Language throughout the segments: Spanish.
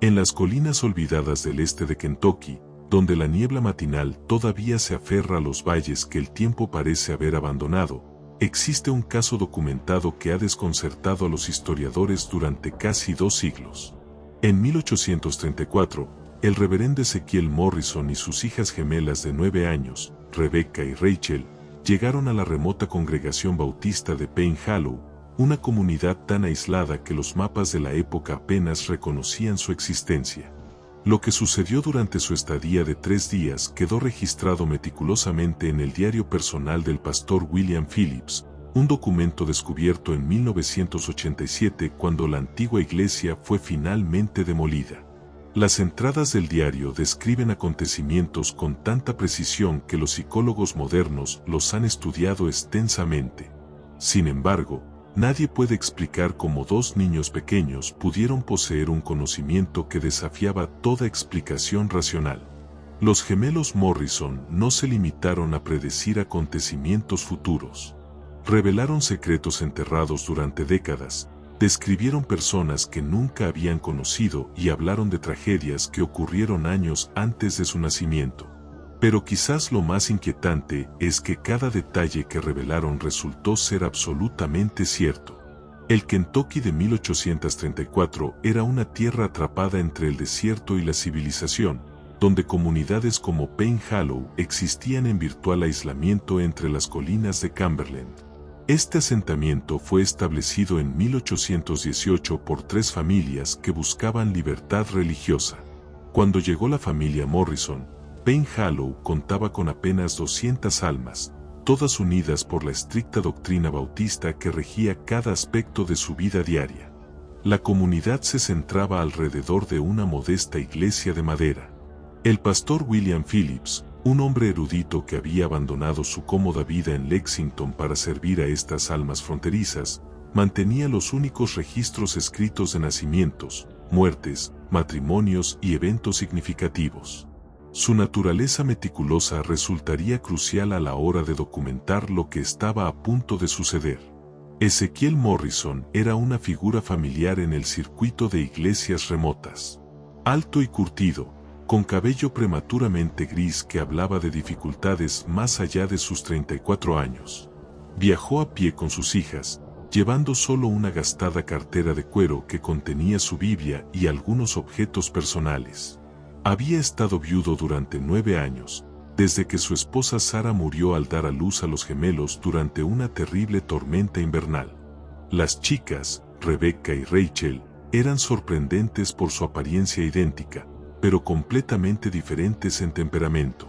En las colinas olvidadas del este de Kentucky, donde la niebla matinal todavía se aferra a los valles que el tiempo parece haber abandonado, existe un caso documentado que ha desconcertado a los historiadores durante casi 2 siglos. En 1834, el reverendo Ezequiel Morrison y sus hijas gemelas de 9 años, Rebecca y Rachel, llegaron a la remota congregación bautista de Payne Hollow, una comunidad tan aislada que los mapas de la época apenas reconocían su existencia. Lo que sucedió durante su estadía de 3 días quedó registrado meticulosamente en el diario personal del pastor William Phillips, un documento descubierto en 1987 cuando la antigua iglesia fue finalmente demolida. Las entradas del diario describen acontecimientos con tanta precisión que los psicólogos modernos los han estudiado extensamente. Sin embargo, nadie puede explicar cómo 2 niños pequeños pudieron poseer un conocimiento que desafiaba toda explicación racional. Los gemelos Morrison no se limitaron a predecir acontecimientos futuros. Revelaron secretos enterrados durante décadas, describieron personas que nunca habían conocido y hablaron de tragedias que ocurrieron años antes de su nacimiento. Pero quizás lo más inquietante es que cada detalle que revelaron resultó ser absolutamente cierto. El Kentucky de 1834 era una tierra atrapada entre el desierto y la civilización, donde comunidades como Payne Hollow existían en virtual aislamiento entre las colinas de Cumberland. Este asentamiento fue establecido en 1818 por 3 familias que buscaban libertad religiosa. Cuando llegó la familia Morrison, Payne Hollow contaba con apenas 200 almas, todas unidas por la estricta doctrina bautista que regía cada aspecto de su vida diaria. La comunidad se centraba alrededor de una modesta iglesia de madera. El pastor William Phillips, un hombre erudito que había abandonado su cómoda vida en Lexington para servir a estas almas fronterizas, mantenía los únicos registros escritos de nacimientos, muertes, matrimonios y eventos significativos. Su naturaleza meticulosa resultaría crucial a la hora de documentar lo que estaba a punto de suceder. Ezequiel Morrison era una figura familiar en el circuito de iglesias remotas. Alto y curtido, con cabello prematuramente gris que hablaba de dificultades más allá de sus 34 años. Viajó a pie con sus hijas, llevando solo una gastada cartera de cuero que contenía su Biblia y algunos objetos personales. Había estado viudo durante 9 años, desde que su esposa Sara murió al dar a luz a los gemelos durante una terrible tormenta invernal. Las chicas, Rebecca y Rachel, eran sorprendentes por su apariencia idéntica, pero completamente diferentes en temperamento.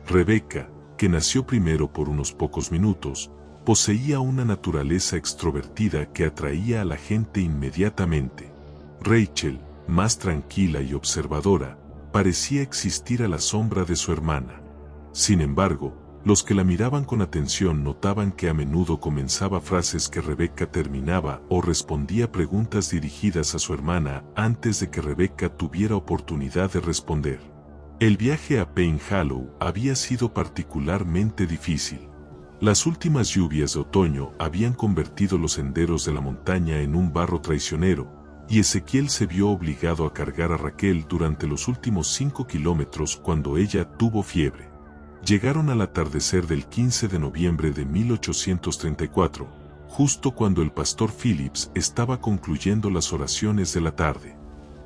Rebecca, que nació primero por unos pocos minutos, poseía una naturaleza extrovertida que atraía a la gente inmediatamente. Rachel, más tranquila y observadora, parecía existir a la sombra de su hermana. Sin embargo, los que la miraban con atención notaban que a menudo comenzaba frases que Rebecca terminaba o respondía preguntas dirigidas a su hermana antes de que Rebecca tuviera oportunidad de responder. El viaje a Payne Hollow había sido particularmente difícil. Las últimas lluvias de otoño habían convertido los senderos de la montaña en un barro traicionero, y Ezequiel se vio obligado a cargar a Raquel durante los últimos 5 kilómetros cuando ella tuvo fiebre. Llegaron al atardecer del 15 de noviembre de 1834, justo cuando el pastor Phillips estaba concluyendo las oraciones de la tarde.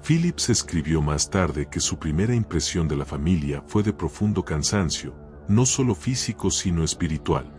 Phillips escribió más tarde que su primera impresión de la familia fue de profundo cansancio, no solo físico sino espiritual.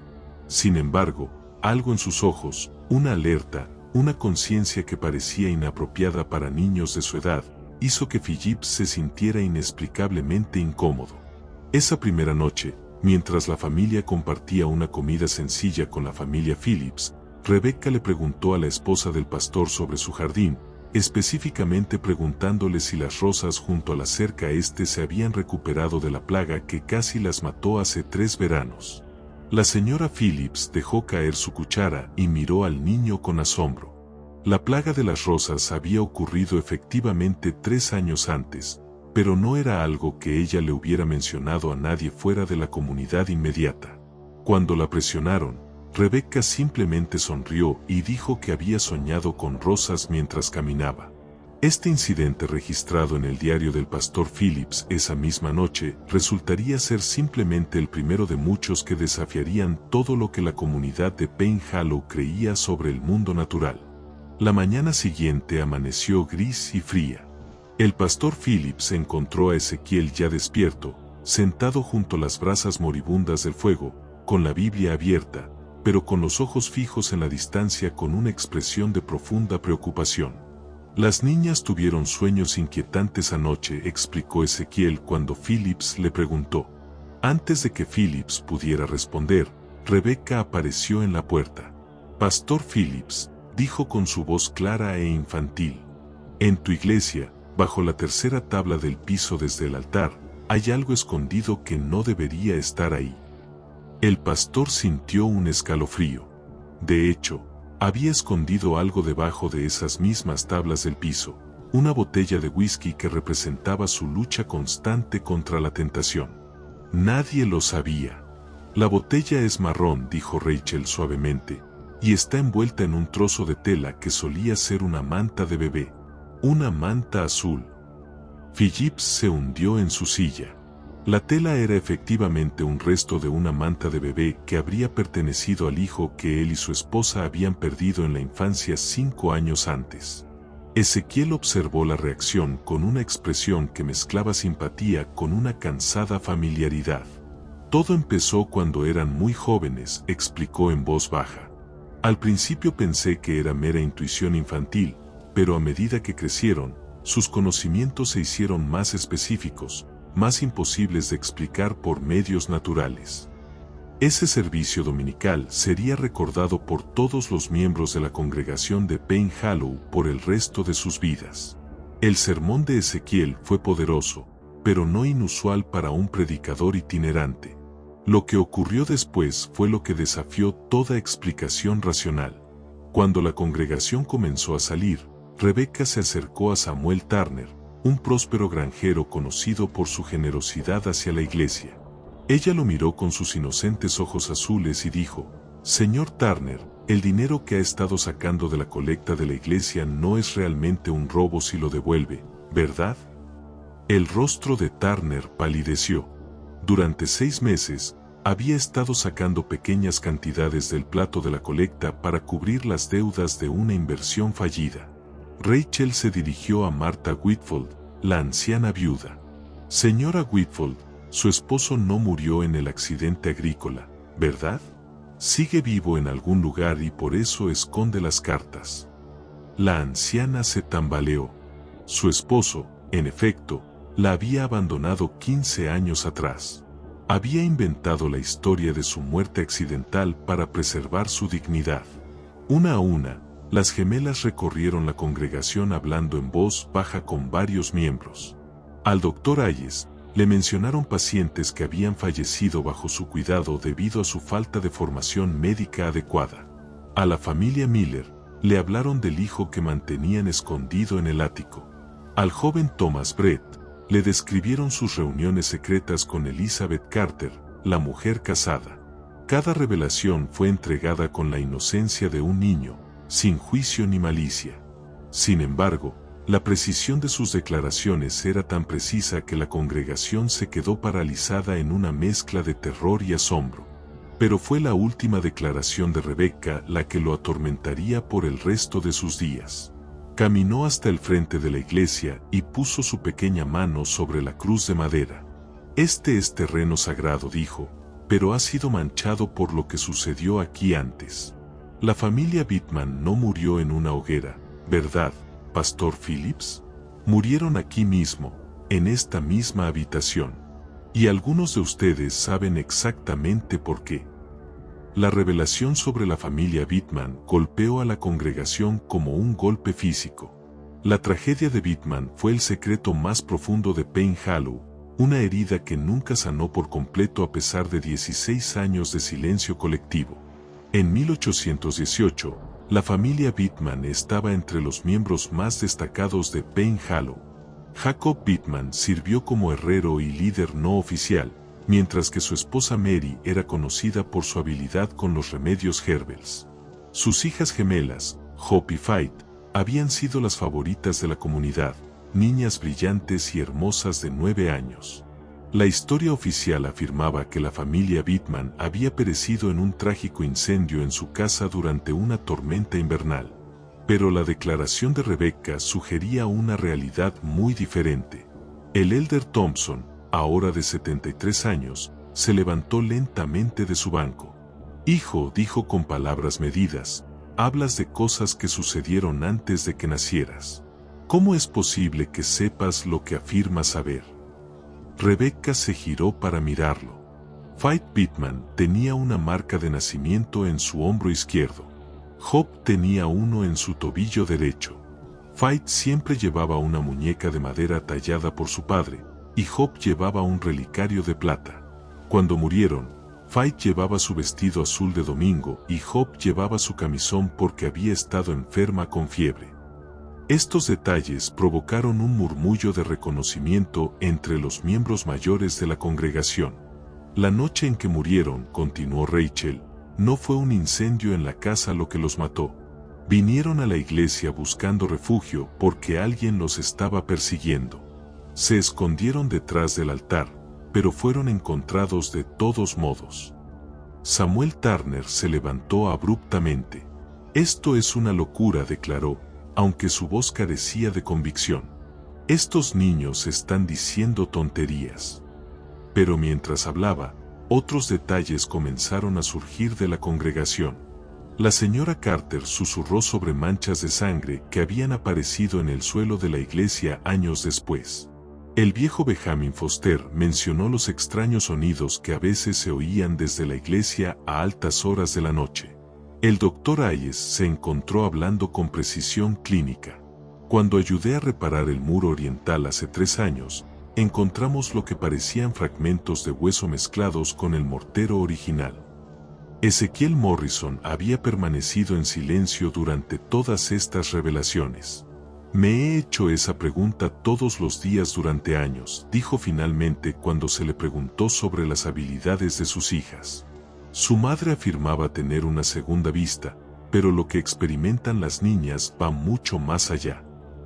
Sin embargo, algo en sus ojos, una alerta, una conciencia que parecía inapropiada para niños de su edad, hizo que Phillips se sintiera inexplicablemente incómodo. Esa primera noche, mientras la familia compartía una comida sencilla con la familia Phillips, Rebecca le preguntó a la esposa del pastor sobre su jardín, específicamente preguntándole si las rosas junto a la cerca este se habían recuperado de la plaga que casi las mató hace 3 veranos. La señora Phillips dejó caer su cuchara y miró al niño con asombro. La plaga de las rosas había ocurrido efectivamente 3 años antes, pero no era algo que ella le hubiera mencionado a nadie fuera de la comunidad inmediata. Cuando la presionaron, Rebecca simplemente sonrió y dijo que había soñado con rosas mientras caminaba. Este incidente registrado en el diario del pastor Phillips esa misma noche resultaría ser simplemente el primero de muchos que desafiarían todo lo que la comunidad de Pain Hollow creía sobre el mundo natural. La mañana siguiente amaneció gris y fría. El pastor Phillips encontró a Ezequiel ya despierto, sentado junto a las brasas moribundas del fuego, con la Biblia abierta, pero con los ojos fijos en la distancia con una expresión de profunda preocupación. Las niñas tuvieron sueños inquietantes anoche, explicó Ezequiel cuando Phillips le preguntó. Antes de que Phillips pudiera responder, Rebecca apareció en la puerta. Pastor Phillips, dijo con su voz clara e infantil. En tu iglesia, bajo la tercera tabla del piso desde el altar, hay algo escondido que no debería estar ahí. El pastor sintió un escalofrío. De hecho, había escondido algo debajo de esas mismas tablas del piso, una botella de whisky que representaba su lucha constante contra la tentación. Nadie lo sabía. La botella es marrón, dijo Rachel suavemente, y está envuelta en un trozo de tela que solía ser una manta de bebé, una manta azul. Phillips se hundió en su silla. La tela era efectivamente un resto de una manta de bebé que habría pertenecido al hijo que él y su esposa habían perdido en la infancia 5 años antes. Ezequiel observó la reacción con una expresión que mezclaba simpatía con una cansada familiaridad. Todo empezó cuando eran muy jóvenes, explicó en voz baja. Al principio pensé que era mera intuición infantil, pero a medida que crecieron, sus conocimientos se hicieron más específicos, más imposibles de explicar por medios naturales. Ese servicio dominical sería recordado por todos los miembros de la congregación de Pain Hollow por el resto de sus vidas. El sermón de Ezequiel fue poderoso, pero no inusual para un predicador itinerante. Lo que ocurrió después fue lo que desafió toda explicación racional. Cuando la congregación comenzó a salir, Rebecca se acercó a Samuel Turner, un próspero granjero conocido por su generosidad hacia la iglesia. Ella lo miró con sus inocentes ojos azules y dijo, «Señor Turner, el dinero que ha estado sacando de la colecta de la iglesia no es realmente un robo si lo devuelve, ¿verdad?». El rostro de Turner palideció. Durante 6 meses, había estado sacando pequeñas cantidades del plato de la colecta para cubrir las deudas de una inversión fallida. Rachel se dirigió a Martha Whitfield, la anciana viuda. «Señora Whitfield, su esposo no murió en el accidente agrícola, ¿verdad? Sigue vivo en algún lugar y por eso esconde las cartas». La anciana se tambaleó. Su esposo, en efecto, la había abandonado 15 años atrás. Había inventado la historia de su muerte accidental para preservar su dignidad. Una a una, las gemelas recorrieron la congregación hablando en voz baja con varios miembros. Al doctor Hayes le mencionaron pacientes que habían fallecido bajo su cuidado debido a su falta de formación médica adecuada. A la familia Miller le hablaron del hijo que mantenían escondido en el ático. Al joven Thomas Brett le describieron sus reuniones secretas con Elizabeth Carter, la mujer casada. Cada revelación fue entregada con la inocencia de un niño, sin juicio ni malicia. Sin embargo, la precisión de sus declaraciones era tan precisa que la congregación se quedó paralizada en una mezcla de terror y asombro. Pero fue la última declaración de Rebecca la que lo atormentaría por el resto de sus días. Caminó hasta el frente de la iglesia y puso su pequeña mano sobre la cruz de madera. «Este es terreno sagrado», dijo, «pero ha sido manchado por lo que sucedió aquí antes. La familia Bittman no murió en una hoguera, ¿verdad, Pastor Phillips? Murieron aquí mismo, en esta misma habitación. Y algunos de ustedes saben exactamente por qué». La revelación sobre la familia Bittman golpeó a la congregación como un golpe físico. La tragedia de Bittman fue el secreto más profundo de Pain Hollow, una herida que nunca sanó por completo a pesar de 16 años de silencio colectivo. En 1818, la familia Bittman estaba entre los miembros más destacados de Pain Hollow. Jacob Bittman sirvió como herrero y líder no oficial, mientras que su esposa Mary era conocida por su habilidad con los remedios herbales. Sus hijas gemelas, Hope y Faith, Habían sido las favoritas de la comunidad, niñas brillantes y hermosas de 9 años. La historia oficial afirmaba que la familia Bittman había perecido en un trágico incendio en su casa durante una tormenta invernal. Pero la declaración de Rebecca sugería una realidad muy diferente. El elder Thompson, ahora de 73 años, se levantó lentamente de su banco. «Hijo», dijo con palabras medidas, «hablas de cosas que sucedieron antes de que nacieras. ¿Cómo es posible que sepas lo que afirmas saber?» Rebecca se giró para mirarlo. Faith Bittman tenía una marca de nacimiento en su hombro izquierdo. Job tenía uno en su tobillo derecho. Faith siempre llevaba una muñeca de madera tallada por su padre, y Job llevaba un relicario de plata. Cuando murieron, Faith llevaba su vestido azul de domingo y Job llevaba su camisón porque había estado enferma con fiebre. Estos detalles provocaron un murmullo de reconocimiento entre los miembros mayores de la congregación. La noche en que murieron, continuó Rachel, no fue un incendio en la casa lo que los mató. Vinieron a la iglesia buscando refugio porque alguien los estaba persiguiendo. Se escondieron detrás del altar, pero fueron encontrados de todos modos. Samuel Turner se levantó abruptamente. «Esto es una locura», declaró, aunque su voz carecía de convicción. «Estos niños están diciendo tonterías». Pero mientras hablaba, otros detalles comenzaron a surgir de la congregación. La señora Carter susurró sobre manchas de sangre que habían aparecido en el suelo de la iglesia años después. El viejo Benjamin Foster mencionó los extraños sonidos que a veces se oían desde la iglesia a altas horas de la noche. El doctor Hayes se encontró hablando con precisión clínica. «Cuando ayudé a reparar el muro oriental hace 3 años, encontramos lo que parecían fragmentos de hueso mezclados con el mortero original». Ezequiel Morrison había permanecido en silencio durante todas estas revelaciones. «Me he hecho esa pregunta todos los días durante años», dijo finalmente cuando se le preguntó sobre las habilidades de sus hijas. Su madre afirmaba tener una segunda vista, pero lo que experimentan las niñas va mucho más allá.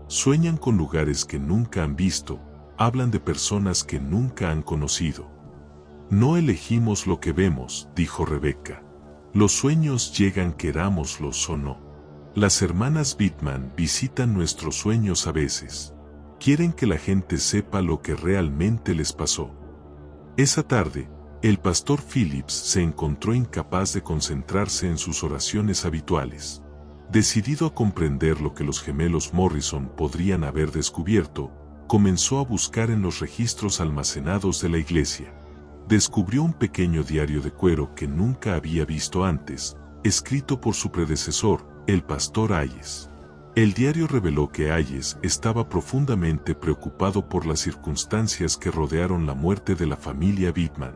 Sueñan con lugares que nunca han visto, hablan de personas que nunca han conocido. «No elegimos lo que vemos», dijo Rebecca. «Los sueños llegan querámoslos o no. Las hermanas Bittman visitan nuestros sueños a veces. Quieren que la gente sepa lo que realmente les pasó». Esa tarde, el pastor Phillips se encontró incapaz de concentrarse en sus oraciones habituales. Decidido a comprender lo que los gemelos Morrison podrían haber descubierto, comenzó a buscar en los registros almacenados de la iglesia. Descubrió un pequeño diario de cuero que nunca había visto antes, escrito por su predecesor, el pastor Hayes. El diario reveló que Hayes estaba profundamente preocupado por las circunstancias que rodearon la muerte de la familia Bittman.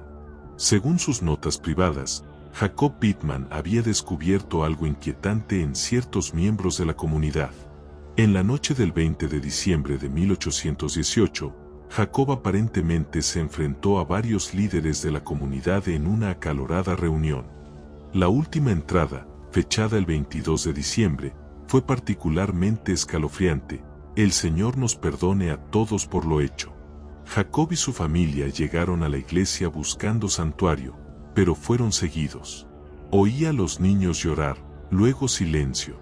Según sus notas privadas, Jacob Bittman había descubierto algo inquietante en ciertos miembros de la comunidad. En la noche del 20 de diciembre de 1818, Jacob aparentemente se enfrentó a varios líderes de la comunidad en una acalorada reunión. La última entrada, fechada el 22 de diciembre, fue particularmente escalofriante: «El Señor nos perdone a todos por lo hecho». Jacob y su familia llegaron a la iglesia buscando santuario, pero fueron seguidos. Oí a los niños llorar, luego silencio.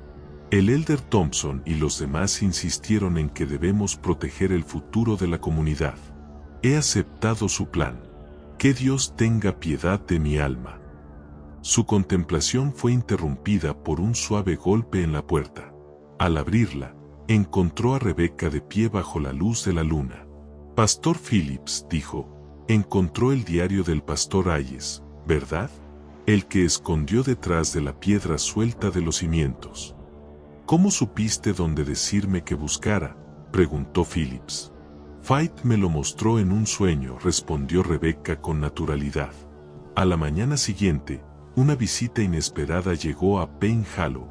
El elder Thompson y los demás insistieron en que debemos proteger el futuro de la comunidad. He aceptado su plan. Que Dios tenga piedad de mi alma. Su contemplación fue interrumpida por un suave golpe en la puerta. Al abrirla, encontró a Rebecca de pie bajo la luz de la luna. «Pastor Phillips», dijo, «encontró el diario del pastor Hayes, ¿verdad? El que escondió detrás de la piedra suelta de los cimientos». «¿Cómo supiste dónde decirme que buscara?», preguntó Phillips. «Faith me lo mostró en un sueño», respondió Rebecca con naturalidad. A la mañana siguiente, una visita inesperada llegó a Payne Hollow.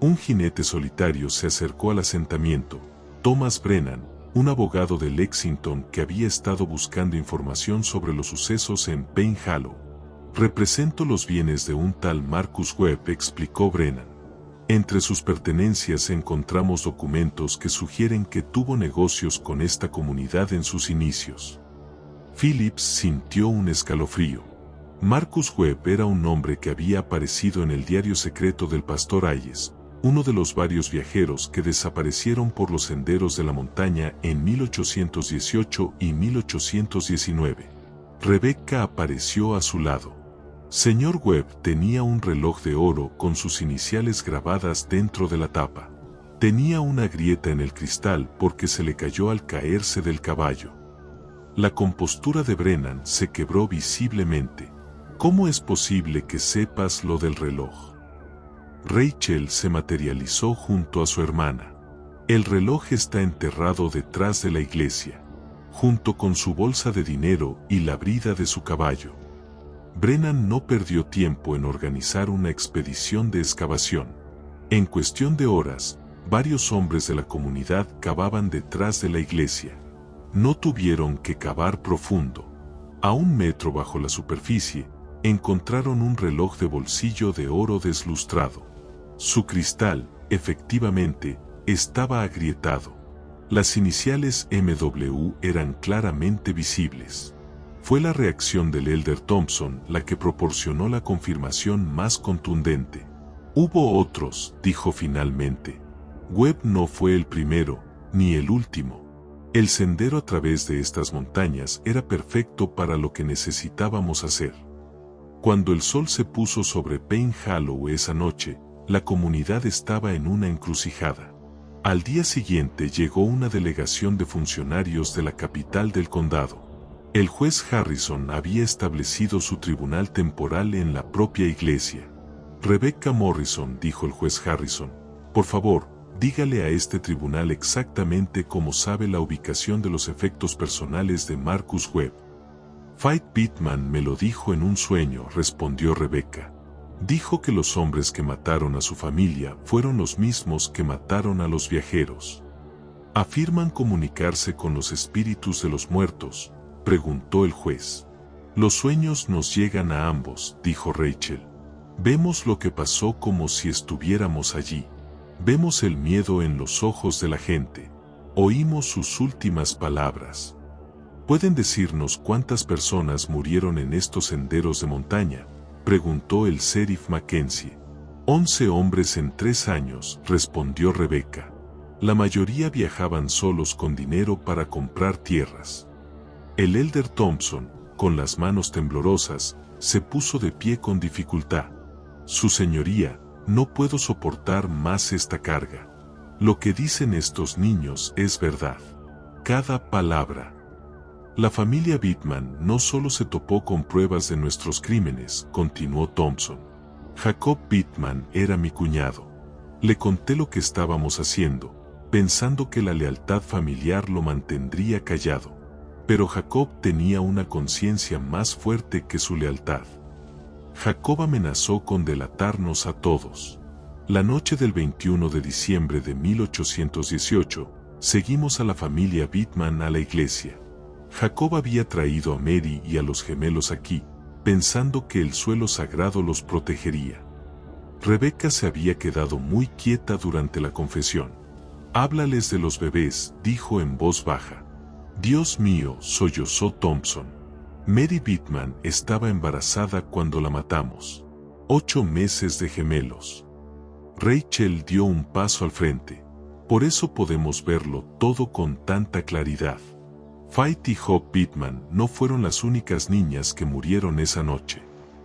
Un jinete solitario se acercó al asentamiento. Thomas Brennan, un abogado de Lexington que había estado buscando información sobre los sucesos en Payne Hollow. «Represento los bienes de un tal Marcus Webb», explicó Brennan. Entre sus pertenencias encontramos documentos que sugieren que tuvo negocios con esta comunidad en sus inicios. Phillips sintió un escalofrío. Marcus Webb era un nombre que había aparecido en el diario secreto del pastor Hayes, uno de los varios viajeros que desaparecieron por los senderos de la montaña en 1818 y 1819. Rebecca apareció a su lado. Señor Webb tenía un reloj de oro con sus iniciales grabadas dentro de la tapa. Tenía una grieta en el cristal porque se le cayó al caerse del caballo. La compostura de Brennan se quebró visiblemente. ¿Cómo es posible que sepas lo del reloj? Rachel se materializó junto a su hermana. El reloj está enterrado detrás de la iglesia, junto con su bolsa de dinero y la brida de su caballo. Brennan no perdió tiempo en organizar una expedición de excavación. En cuestión de horas, varios hombres de la comunidad cavaban detrás de la iglesia. No tuvieron que cavar profundo. A 1 metro bajo la superficie, encontraron un reloj de bolsillo de oro deslustrado. Su cristal, efectivamente, estaba agrietado. Las iniciales MW eran claramente visibles. Fue la reacción del Elder Thompson la que proporcionó la confirmación más contundente. Hubo otros, dijo finalmente. Webb no fue el primero, ni el último. El sendero a través de estas montañas era perfecto para lo que necesitábamos hacer. Cuando el sol se puso sobre Payne Hollow esa noche, la comunidad estaba en una encrucijada. Al día siguiente llegó una delegación de funcionarios de la capital del condado. El juez Harrison había establecido su tribunal temporal en la propia iglesia. Rebecca Morrison, dijo el juez Harrison, por favor, dígale a este tribunal exactamente cómo sabe la ubicación de los efectos personales de Marcus Webb. Faith Pittman me lo dijo en un sueño, respondió Rebecca. Dijo que los hombres que mataron a su familia fueron los mismos que mataron a los viajeros. ¿Afirman comunicarse con los espíritus de los muertos?, preguntó el juez. Los sueños nos llegan a ambos, dijo Rachel. Vemos lo que pasó como si estuviéramos allí. Vemos el miedo en los ojos de la gente. Oímos sus últimas palabras. ¿Pueden decirnos cuántas personas murieron en estos senderos de montaña?, preguntó el sheriff Mackenzie. 11 hombres en 3 años, respondió Rebecca. La mayoría viajaban solos con dinero para comprar tierras. El Elder Thompson, con las manos temblorosas, se puso de pie con dificultad. Su señoría, no puedo soportar más esta carga. Lo que dicen estos niños es verdad. Cada palabra. La familia Pittman no solo se topó con pruebas de nuestros crímenes, continuó Thompson. Jacob Pittman era mi cuñado. Le conté lo que estábamos haciendo, pensando que la lealtad familiar lo mantendría callado. Pero Jacob tenía una conciencia más fuerte que su lealtad. Jacob amenazó con delatarnos a todos. La noche del 21 de diciembre de 1818, seguimos a la familia Pittman a la iglesia. Jacob había traído a Mary y a los gemelos aquí, pensando que el suelo sagrado los protegería. Rebecca se había quedado muy quieta durante la confesión. «Háblales de los bebés», dijo en voz baja. «Dios mío», sollozó Thompson. Mary Pittman estaba embarazada cuando la matamos. 8 meses de gemelos. Rachel dio un paso al frente. Por eso podemos verlo todo con tanta claridad. Faith y Hope Pittman no fueron las únicas niñas que murieron esa noche.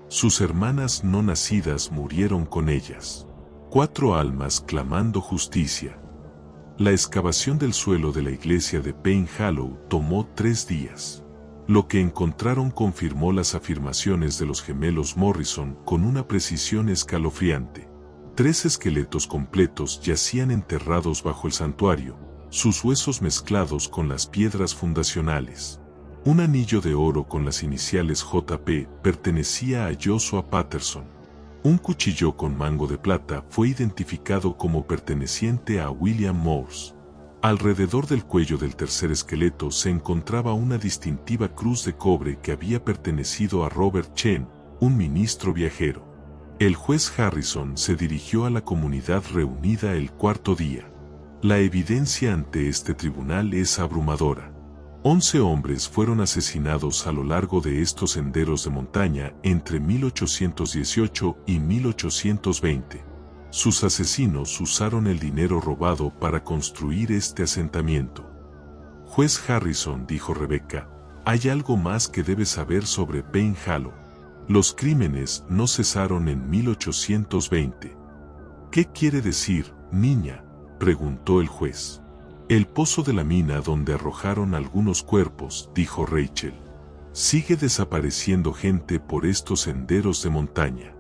Sus hermanas no nacidas murieron con ellas. 4 almas clamando justicia. La excavación del suelo de la iglesia de Payne Hollow tomó 3 días. Lo que encontraron confirmó las afirmaciones de los gemelos Morrison con una precisión escalofriante. 3 esqueletos completos yacían enterrados bajo el santuario, sus huesos mezclados con las piedras fundacionales. Un anillo de oro con las iniciales JP pertenecía a Joshua Patterson. Un cuchillo con mango de plata fue identificado como perteneciente a William Morse. Alrededor del cuello del tercer esqueleto se encontraba una distintiva cruz de cobre que había pertenecido a Robert Chen, un ministro viajero. El juez Harrison se dirigió a la comunidad reunida el cuarto día. La evidencia ante este tribunal es abrumadora. 11 hombres fueron asesinados a lo largo de estos senderos de montaña entre 1818 y 1820. Sus asesinos usaron el dinero robado para construir este asentamiento. Juez Harrison, dijo Rebecca, hay algo más que debes saber sobre Pain Hollow. Los crímenes no cesaron en 1820. ¿Qué quiere decir, niña?, preguntó el juez. El pozo de la mina donde arrojaron algunos cuerpos, dijo Rachel. Sigue desapareciendo gente por estos senderos de montaña.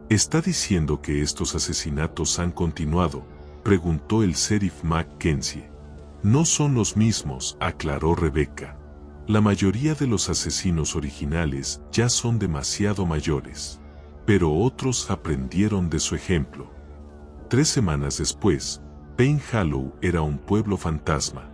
¿Está diciendo que estos asesinatos han continuado?, preguntó el sheriff Mackenzie. No son los mismos, aclaró Rebecca. La mayoría de los asesinos originales ya son demasiado mayores. Pero otros aprendieron de su ejemplo. 3 semanas después, Pain Hollow era un pueblo fantasma.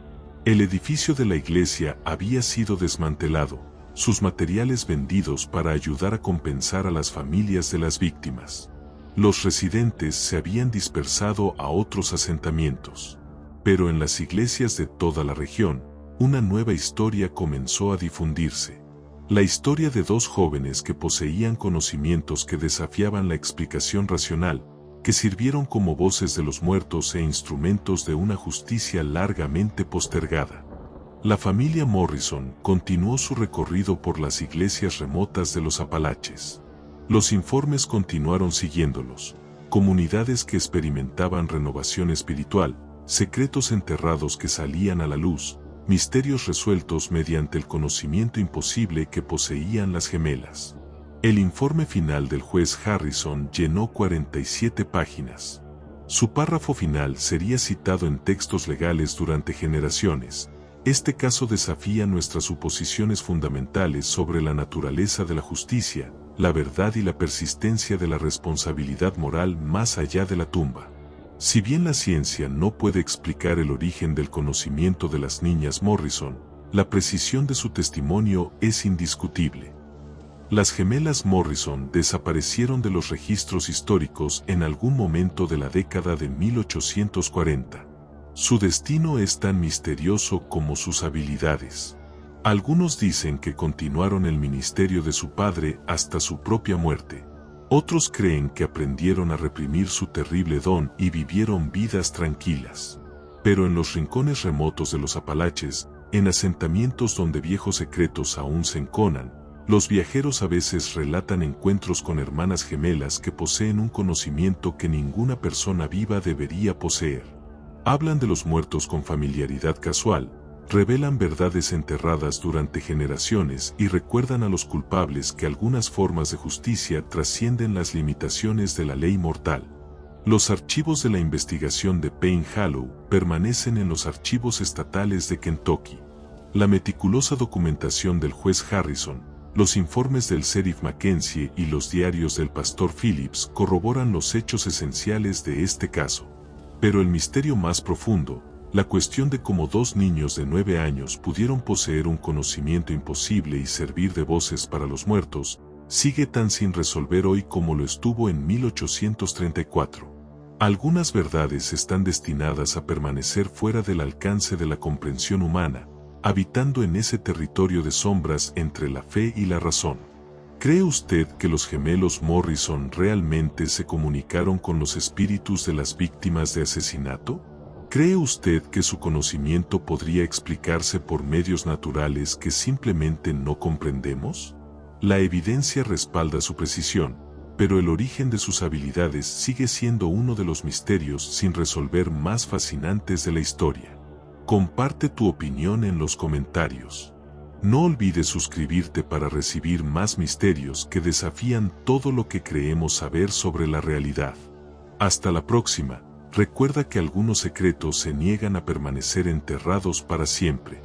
El edificio de la iglesia había sido desmantelado, sus materiales vendidos para ayudar a compensar a las familias de las víctimas. Los residentes se habían dispersado a otros asentamientos. Pero en las iglesias de toda la región, una nueva historia comenzó a difundirse. La historia de 2 jóvenes que poseían conocimientos que desafiaban la explicación racional, que sirvieron como voces de los muertos e instrumentos de una justicia largamente postergada. La familia Morrison continuó su recorrido por las iglesias remotas de los Apalaches. Los informes continuaron siguiéndolos, comunidades que experimentaban renovación espiritual, secretos enterrados que salían a la luz, misterios resueltos mediante el conocimiento imposible que poseían las gemelas. El informe final del juez Harrison llenó 47 páginas. Su párrafo final sería citado en textos legales durante generaciones. Este caso desafía nuestras suposiciones fundamentales sobre la naturaleza de la justicia, la verdad y la persistencia de la responsabilidad moral más allá de la tumba. Si bien la ciencia no puede explicar el origen del conocimiento de las niñas Morrison, la precisión de su testimonio es indiscutible. Las gemelas Morrison desaparecieron de los registros históricos en algún momento de la década de 1840. Su destino es tan misterioso como sus habilidades. Algunos dicen que continuaron el ministerio de su padre hasta su propia muerte. Otros creen que aprendieron a reprimir su terrible don y vivieron vidas tranquilas. Pero en los rincones remotos de los Apalaches, en asentamientos donde viejos secretos aún se enconan, los viajeros a veces relatan encuentros con hermanas gemelas que poseen un conocimiento que ninguna persona viva debería poseer. Hablan de los muertos con familiaridad casual, revelan verdades enterradas durante generaciones y recuerdan a los culpables que algunas formas de justicia trascienden las limitaciones de la ley mortal. Los archivos de la investigación de Pain Hollow permanecen en los archivos estatales de Kentucky. La meticulosa documentación del juez Harrison, los informes del sheriff Mackenzie y los diarios del pastor Phillips corroboran los hechos esenciales de este caso. Pero el misterio más profundo, la cuestión de cómo 2 niños de 9 años pudieron poseer un conocimiento imposible y servir de voces para los muertos, sigue tan sin resolver hoy como lo estuvo en 1834. Algunas verdades están destinadas a permanecer fuera del alcance de la comprensión humana, habitando en ese territorio de sombras entre la fe y la razón. ¿Cree usted que los gemelos Morrison realmente se comunicaron con los espíritus de las víctimas de asesinato? ¿Cree usted que su conocimiento podría explicarse por medios naturales que simplemente no comprendemos? La evidencia respalda su precisión, pero el origen de sus habilidades sigue siendo uno de los misterios sin resolver más fascinantes de la historia. Comparte tu opinión en los comentarios. No olvides suscribirte para recibir más misterios que desafían todo lo que creemos saber sobre la realidad. Hasta la próxima, recuerda que algunos secretos se niegan a permanecer enterrados para siempre.